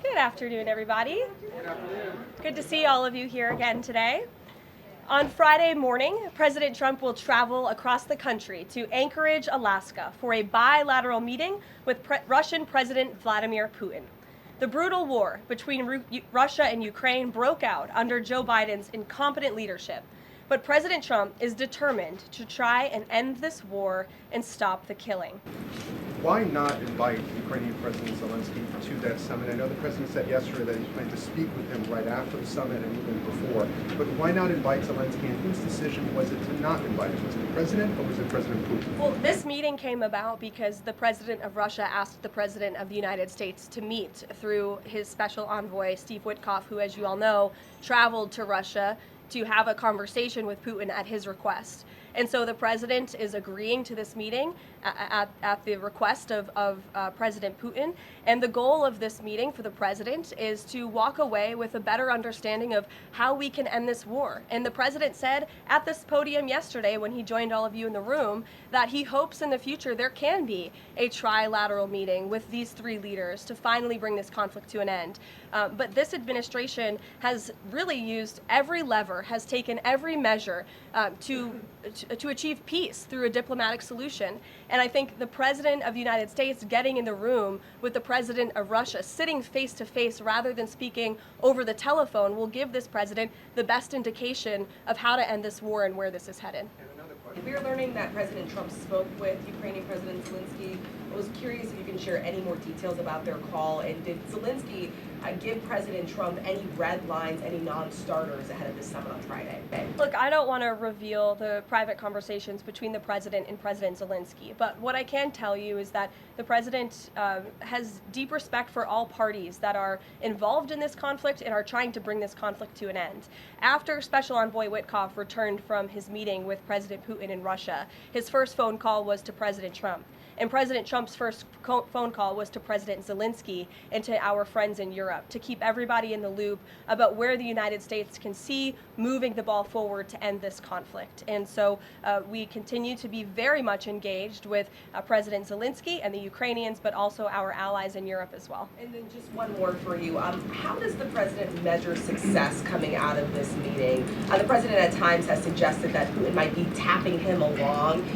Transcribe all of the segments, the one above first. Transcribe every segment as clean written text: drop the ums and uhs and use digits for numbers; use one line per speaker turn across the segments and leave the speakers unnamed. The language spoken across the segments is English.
Good afternoon, everybody.
Good afternoon.
Good to see all of you here again today. On Friday morning, President Trump will travel across the country to Anchorage, Alaska, for a bilateral meeting with Russian President Vladimir Putin. The brutal war between Russia and Ukraine broke out under Joe Biden's incompetent leadership, but President Trump is determined to try and end this war and stop the killing.
Why not invite Ukrainian President Zelensky to that summit? I know the president said yesterday that he's planning to speak with him right after the summit and even before, but why not invite Zelensky, and whose decision was it to not invite him? Was it the president or was it President Putin?
Well, this meeting came about because the president of Russia asked the president of the United States to meet through his special envoy, Steve Witkoff, who, as you all know, traveled to Russia to have a conversation with Putin at his request. And so the president is agreeing to this meeting at the request of President Putin. And the goal of this meeting for the president is to walk away with a better understanding of how we can end this war. And the president said at this podium yesterday when he joined all of you in the room that he hopes in the future there can be a trilateral meeting with these three leaders to finally bring this conflict to an end. But this administration has really used every lever, has taken every measure to achieve peace through a diplomatic solution. And I think the president of the United States getting in the room with the president of Russia, sitting face to face rather than speaking over the telephone, will give this president the best indication of how to end this war and where this is headed.
We are learning that President Trump spoke with Ukrainian President Zelensky. I was curious if you can share any more details about their call, and did Zelensky give President Trump any red lines, any non-starters ahead of this summit on Friday?
Look, I don't want to reveal the private conversations between the president and President Zelensky, but what I can tell you is that the president has deep respect for all parties that are involved in this conflict and are trying to bring this conflict to an end. After Special Envoy Witkoff returned from his meeting with President Putin in Russia, his first phone call was to President Trump. And President Trump's first phone call was to President Zelensky and to our friends in Europe to keep everybody in the loop about where the United States can see moving the ball forward to end this conflict. And so we continue to be very much engaged with President Zelensky and the Ukrainians, but also our allies in Europe as well.
And then just one more for you. How does the president measure success coming out of this meeting? The president at times has suggested that Putin might be tapping him along.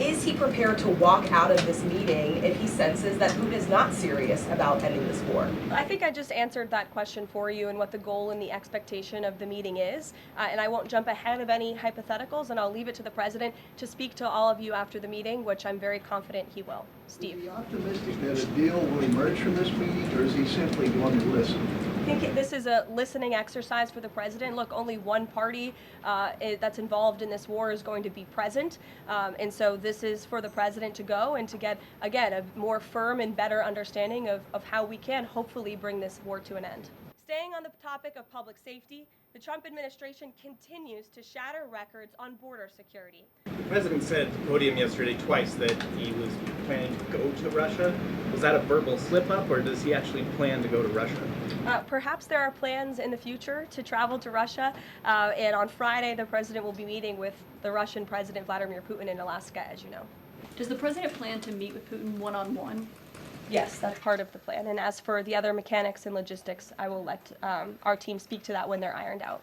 Is he prepared to walk out of this meeting if he senses that Putin is not serious about ending this war?
I think I just answered that question for you and what the goal and the expectation of the meeting is. And I won't jump ahead of any hypotheticals, and I'll leave it to the president to speak to all of you after the meeting, which I'm very confident he will. Steve.
Is he optimistic that a deal will emerge from this meeting, or is he simply going to listen?
I think this is a listening exercise for the president. Look, only one party that's involved in this war is going to be present. And so this is for the president to go and to get, again, a more firm and better understanding of how we can hopefully bring this war to an end. Staying on the topic of public safety, the Trump administration continues to shatter records on border security.
The president said at the podium yesterday twice that he was planning to go to Russia. Was that a verbal slip-up, or does he actually plan to go to Russia?
Perhaps there are plans in the future to travel to Russia, and on Friday the president will be meeting with the Russian President Vladimir Putin in Alaska, as you know.
Does the president plan to meet with Putin one-on-one?
Yes, that's part of the plan. And as for the other mechanics and logistics, I will let our team speak to that when they're ironed out.